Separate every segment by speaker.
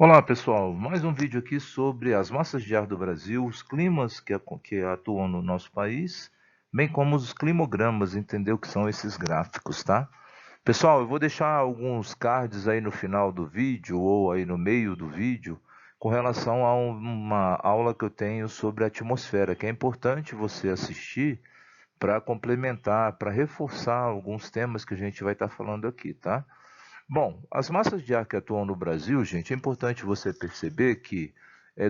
Speaker 1: Olá pessoal, mais um vídeo aqui sobre as massas de ar do Brasil, os climas que atuam no nosso país, bem como os climogramas, entender o que são esses gráficos, tá? Pessoal, eu vou deixar alguns cards aí no final do vídeo ou aí no meio do vídeo com relação a uma aula que eu tenho sobre a atmosfera, que é importante você assistir para complementar, para reforçar alguns temas que a gente vai estar falando aqui, tá? Bom, as massas de ar que atuam no Brasil, gente, é importante você perceber que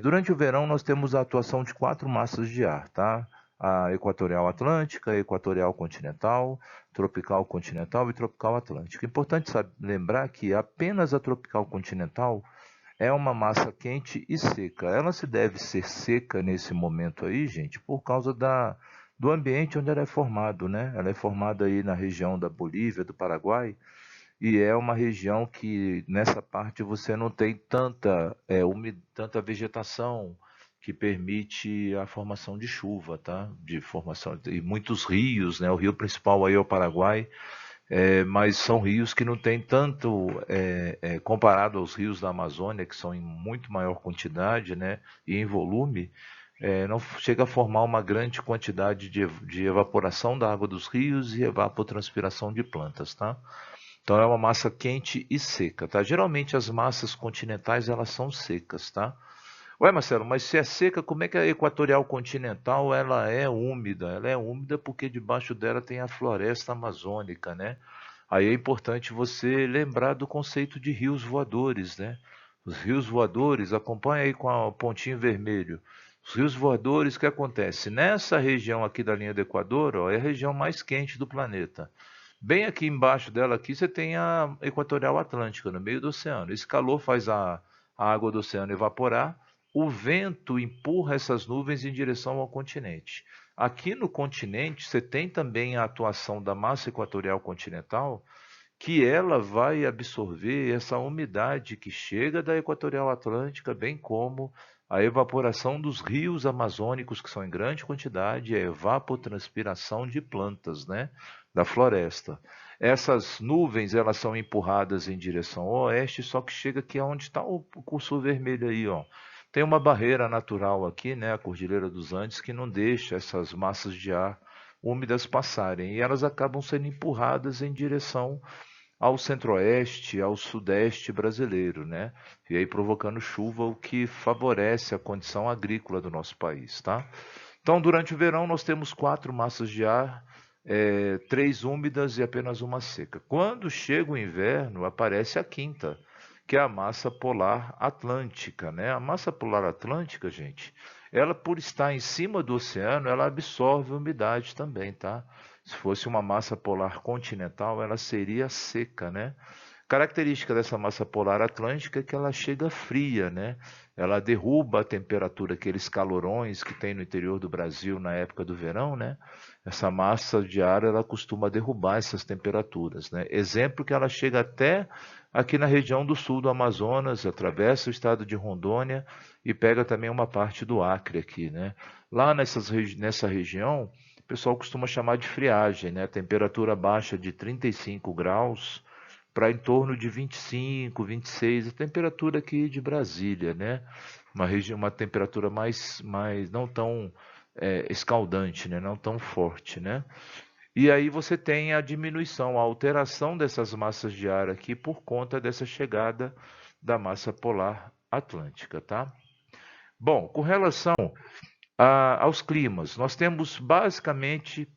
Speaker 1: durante o verão nós temos a atuação de quatro massas de ar, tá? A equatorial atlântica, a equatorial continental, tropical continental e tropical atlântica. É importante lembrar que apenas a tropical continental é uma massa quente e seca. Ela se deve ser seca nesse momento aí, gente, por causa do ambiente onde ela é formada, né? Ela é formada aí na região da Bolívia, do Paraguai, e é uma região que nessa parte você não tem tanta vegetação que permite a formação de chuva, tá? De formação e muitos rios, né? O rio principal aí é o Paraguai, mas são rios que não tem tanto comparado aos rios da Amazônia, que são em muito maior quantidade, né? E em volume, não chega a formar uma grande quantidade de evaporação da água dos rios e evapotranspiração de plantas, tá? Então é uma massa quente e seca, tá? Geralmente as massas continentais elas são secas, tá? Ué, Marcelo, mas se é seca, como é que a equatorial continental ela é úmida? Ela é úmida porque debaixo dela tem a floresta amazônica, né? Aí é importante você lembrar do conceito de rios voadores, né? Os rios voadores, acompanha aí com o pontinho vermelho. Os rios voadores, o que acontece? Nessa região aqui da linha do Equador, ó, é a região mais quente do planeta. Bem aqui embaixo dela aqui você tem a equatorial atlântica, no meio do oceano. Esse calor faz a água do oceano evaporar, o vento empurra essas nuvens em direção ao continente. Aqui no continente você tem também a atuação da massa equatorial continental, que ela vai absorver essa umidade que chega da equatorial atlântica, bem como a evaporação dos rios amazônicos, que são em grande quantidade, e a evapotranspiração de plantas, né, da floresta. Essas nuvens, elas são empurradas em direção ao oeste, só que chega aqui onde está o cursor vermelho aí, ó. Tem uma barreira natural aqui, né, a Cordilheira dos Andes, que não deixa essas massas de ar úmidas passarem, e elas acabam sendo empurradas em direção ao centro-oeste, ao sudeste brasileiro, né? E aí provocando chuva, o que favorece a condição agrícola do nosso país, tá? Então, durante o verão, nós temos quatro massas de ar, três úmidas e apenas uma seca. Quando chega o inverno, aparece a quinta, que é a massa polar atlântica, né? A massa polar atlântica, gente, ela por estar em cima do oceano, ela absorve umidade também, tá? Se fosse uma massa polar continental, ela seria seca, né? Característica dessa massa polar atlântica é que ela chega fria, né? Ela derruba a temperatura, aqueles calorões que tem no interior do Brasil na época do verão, né? Essa massa de ar ela costuma derrubar essas temperaturas, né? Exemplo que ela chega até aqui na região do sul do Amazonas, atravessa o estado de Rondônia e pega também uma parte do Acre aqui, né? Lá nessa região, o pessoal costuma chamar de friagem, né? A temperatura baixa de 35 graus para em torno de 25, 26, a temperatura aqui de Brasília, né? Uma temperatura mais não tão escaldante, né? Não tão forte, né? E aí você tem a diminuição, a alteração dessas massas de ar aqui por conta dessa chegada da massa polar atlântica, tá? Bom, com relação aos climas, nós temos basicamente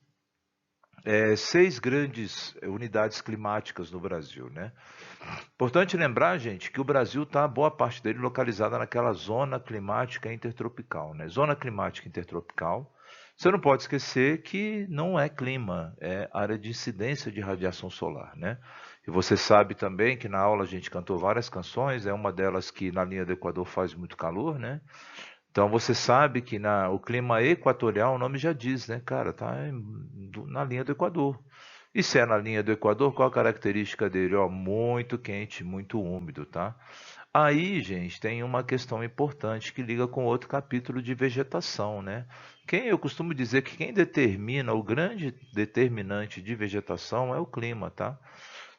Speaker 1: seis grandes unidades climáticas no Brasil, né? Importante lembrar, gente, que o Brasil está, boa parte dele, localizada naquela zona climática intertropical, né? Zona climática intertropical. Você não pode esquecer que não é clima, é área de incidência de radiação solar, né? E você sabe também que na aula a gente cantou várias canções, é uma delas que na linha do Equador faz muito calor, né? Então você sabe que o clima equatorial, o nome já diz, né, cara, tá na linha do Equador. E se é na linha do Equador, qual a característica dele? Ó, muito quente, muito úmido, tá? Aí, gente, tem uma questão importante que liga com outro capítulo de vegetação, né? Eu costumo dizer que quem determina, o grande determinante de vegetação é o clima, tá?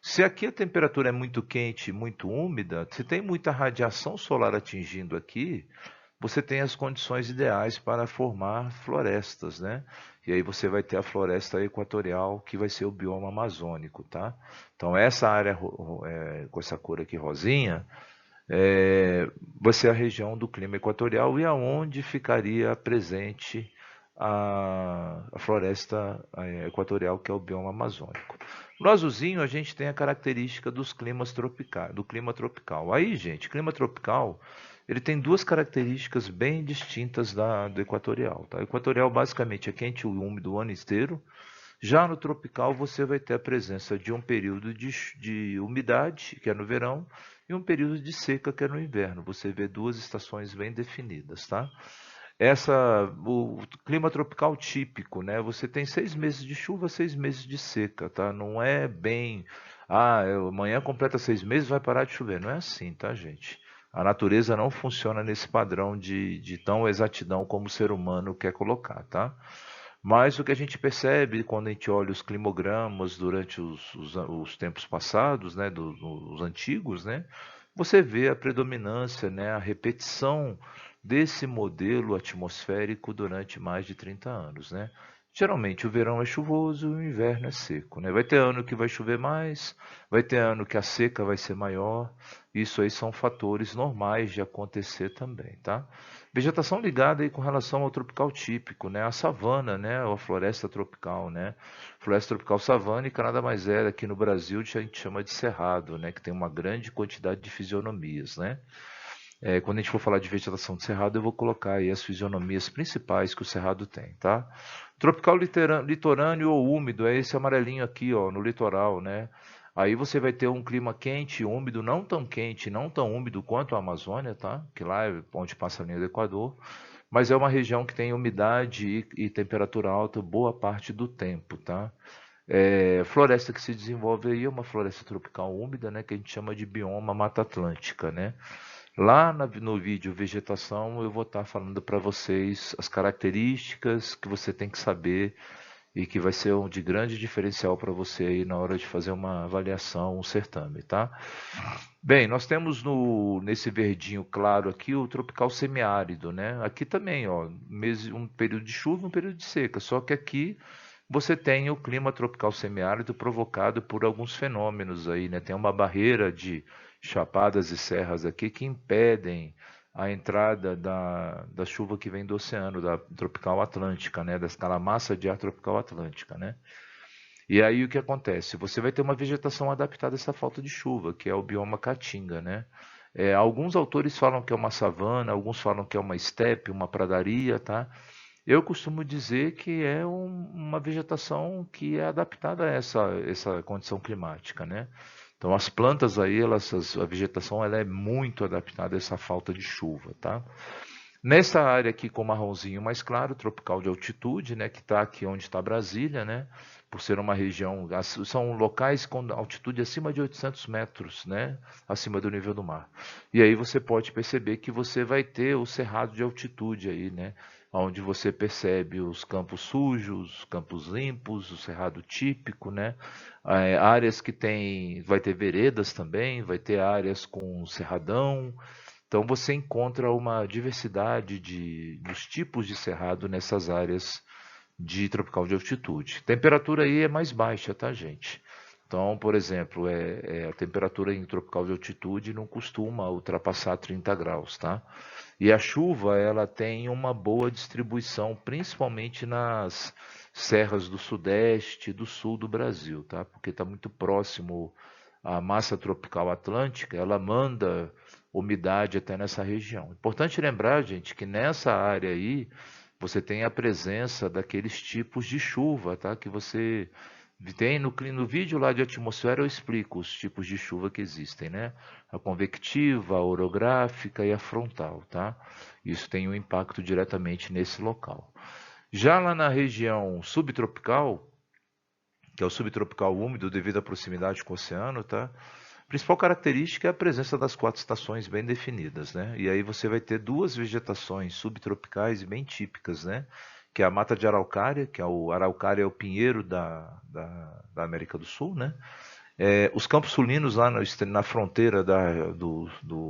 Speaker 1: Se aqui a temperatura é muito quente, muito úmida, se tem muita radiação solar atingindo aqui, você tem as condições ideais para formar florestas, né? E aí você vai ter a floresta equatorial, que vai ser o bioma amazônico, tá? Então essa área com essa cor aqui rosinha, vai ser a região do clima equatorial e aonde ficaria presente a floresta equatorial, que é o bioma amazônico. No azulzinho, a gente tem a característica dos climas tropicais, do clima tropical. Aí, gente, clima tropical, ele tem duas características bem distintas do equatorial. Tá? O equatorial, basicamente, é quente e úmido o ano inteiro. Já no tropical, você vai ter a presença de um período de umidade, que é no verão, e um período de seca, que é no inverno. Você vê duas estações bem definidas, tá? O clima tropical típico, né? Você tem 6 meses de chuva, 6 meses de seca, tá? Não é bem, amanhã completa 6 meses, vai parar de chover. Não é assim, tá, gente? A natureza não funciona nesse padrão de tão exatidão como o ser humano quer colocar, tá? Mas o que a gente percebe quando a gente olha os climogramas durante os tempos passados, né, os antigos, né, você vê a predominância, né, a repetição desse modelo atmosférico durante mais de 30 anos, né? Geralmente o verão é chuvoso e o inverno é seco, né? Vai ter ano que vai chover mais, vai ter ano que a seca vai ser maior. Isso aí são fatores normais de acontecer também, tá? Vegetação ligada aí com relação ao tropical típico, né? A savana, né? Ou a floresta tropical, né? Floresta tropical savânica nada mais é, aqui no Brasil a gente chama de cerrado, né? Que tem uma grande quantidade de fisionomias, né? Quando a gente for falar de vegetação de cerrado, eu vou colocar aí as fisionomias principais que o cerrado tem, tá? Tropical litorâneo ou úmido, é esse amarelinho aqui, ó, no litoral, né? Aí você vai ter um clima quente e úmido, não tão quente, não tão úmido quanto a Amazônia, tá? Que lá é onde passa a linha do Equador, mas é uma região que tem umidade e temperatura alta boa parte do tempo, tá? Floresta que se desenvolve aí é uma floresta tropical úmida, né? Que a gente chama de bioma Mata Atlântica, né? Lá no vídeo Vegetação eu vou estar falando para vocês as características que você tem que saber e que vai ser de grande diferencial para você aí na hora de fazer uma avaliação, um certame, tá? Bem, nós temos nesse verdinho claro aqui o tropical semiárido, né? Aqui também, ó, um período de chuva, um período de seca, só que aqui você tem o clima tropical semiárido provocado por alguns fenômenos aí, né? Tem uma barreira de chapadas e serras aqui que impedem a entrada da chuva que vem do oceano, da tropical atlântica, né? Daquela massa de ar tropical atlântica, né? E aí o que acontece? Você vai ter uma vegetação adaptada a essa falta de chuva, que é o bioma caatinga, né? Alguns autores falam que é uma savana, alguns falam que é uma estepe, uma pradaria, tá? Eu costumo dizer que é uma vegetação que é adaptada a essa condição climática, né? Então as plantas aí, a vegetação ela é muito adaptada a essa falta de chuva, tá? Nessa área aqui com marronzinho mais claro, tropical de altitude, né, que está aqui onde está Brasília, né, por ser uma região, são locais com altitude acima de 800 metros, né, acima do nível do mar. E aí você pode perceber que você vai ter o cerrado de altitude aí, né, onde você percebe os campos sujos, os campos limpos, o cerrado típico, né, áreas que vai ter veredas também, vai ter áreas com cerradão. Então você encontra uma diversidade dos tipos de cerrado nessas áreas de tropical de altitude. A temperatura aí é mais baixa, tá, gente? Então, por exemplo, a temperatura em tropical de altitude não costuma ultrapassar 30 graus, tá? E a chuva, ela tem uma boa distribuição, principalmente nas serras do sudeste e do sul do Brasil, tá? Porque está muito próximo à massa tropical atlântica, ela manda umidade até nessa região. Importante lembrar, gente, que nessa área aí você tem a presença daqueles tipos de chuva, tá? Que você tem no vídeo lá de atmosfera eu explico os tipos de chuva que existem, né? A convectiva, a orográfica e a frontal, tá? Isso tem um impacto diretamente nesse local. Já lá na região subtropical, que é o subtropical úmido devido à proximidade com o oceano, tá? A principal característica é a presença das 4 estações bem definidas, né? E aí você vai ter duas vegetações subtropicais bem típicas, né? Que é a mata de araucária, que é o araucária é o pinheiro da América do Sul, né? Os Campos Sulinos, lá na fronteira do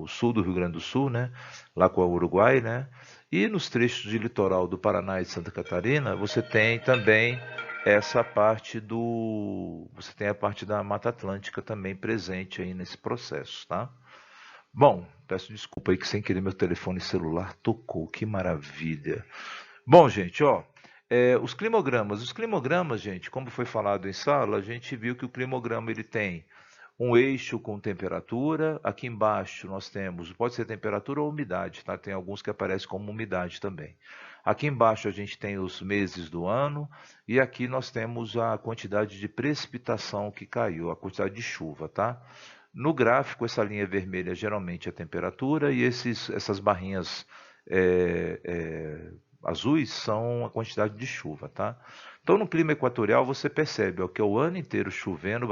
Speaker 1: sul do Rio Grande do Sul, né? Lá com o Uruguai, né? E nos trechos de litoral do Paraná e de Santa Catarina, você tem também essa parte do. Você tem a parte da Mata Atlântica também presente aí nesse processo, tá? Bom, peço desculpa aí que sem querer meu telefone celular tocou, que maravilha. Bom, gente, ó, os climogramas. Os climogramas, gente, como foi falado em sala, a gente viu que o climograma ele tem um eixo com temperatura. Aqui embaixo nós temos, pode ser temperatura ou umidade, tá? Tem alguns que aparecem como umidade também. Aqui embaixo a gente tem os meses do ano e aqui nós temos a quantidade de precipitação que caiu, a quantidade de chuva, tá? No gráfico, essa linha vermelha geralmente é a temperatura e essas barrinhas é, é, azuis são a quantidade de chuva, tá? Então, no clima equatorial, você percebe ó, que é o ano inteiro chovendo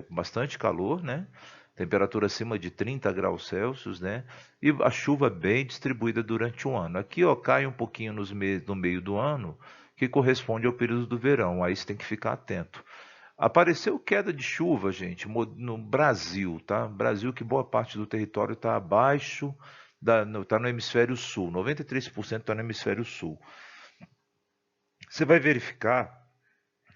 Speaker 1: bastante calor, né? Temperatura acima de 30 graus Celsius, né? E a chuva bem distribuída durante o ano. Aqui, ó, cai um pouquinho no meio do ano, que corresponde ao período do verão. Aí você tem que ficar atento. Apareceu queda de chuva, gente, no Brasil, tá? Brasil que boa parte do território está abaixo, está no hemisfério sul, 93% está no hemisfério sul. Você vai verificar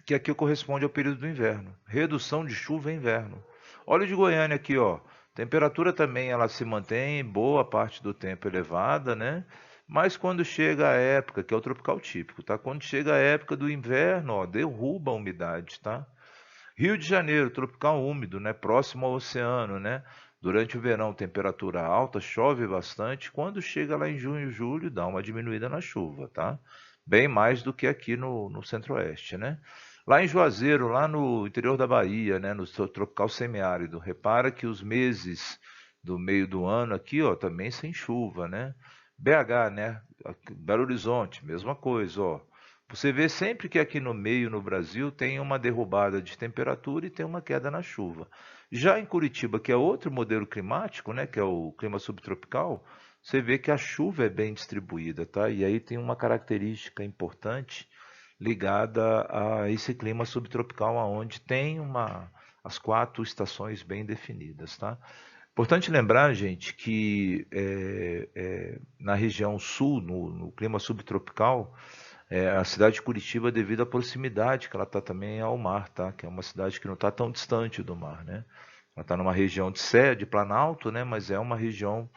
Speaker 1: que aqui corresponde ao período do inverno. Redução de chuva em inverno. Olha o de Goiânia aqui, ó. Temperatura também ela se mantém boa parte do tempo elevada, né? Mas quando chega a época, que é o tropical típico, tá? Quando chega a época do inverno, ó, derruba a umidade, tá? Rio de Janeiro, tropical úmido, né? Próximo ao oceano, né? Durante o verão, temperatura alta, chove bastante. Quando chega lá em junho e julho, dá uma diminuída na chuva, tá? Bem mais do que aqui no centro-oeste, né? Lá em Juazeiro, lá no interior da Bahia, né? No tropical semiárido, repara que os meses do meio do ano aqui, ó, também sem chuva, né? BH, né? Belo Horizonte, mesma coisa, ó. Você vê sempre que aqui no meio, no Brasil, tem uma derrubada de temperatura e tem uma queda na chuva. Já em Curitiba, que é outro modelo climático, né, que é o clima subtropical, você vê que a chuva é bem distribuída, tá? E aí tem uma característica importante ligada a esse clima subtropical, aonde tem as 4 estações bem definidas, tá? Importante lembrar, gente, que na região sul, no clima subtropical, a cidade de Curitiba, devido à proximidade que ela está também ao mar, tá? Que é uma cidade que não está tão distante do mar, né? Ela está numa região de Planalto, né? Mas é uma região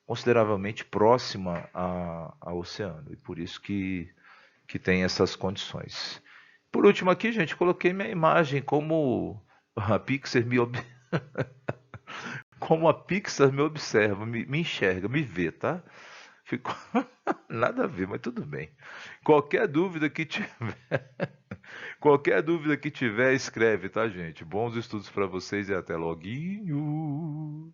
Speaker 1: consideravelmente próxima ao oceano e por isso que tem essas condições. Por último aqui, gente, coloquei minha imagem a Pixar me, ob- como a Pixar me observa, me enxerga, me vê, tá? Ficou nada a ver, mas tudo bem. Qualquer dúvida que tiver, qualquer dúvida que tiver, escreve, tá, gente? Bons estudos para vocês e até loguinho.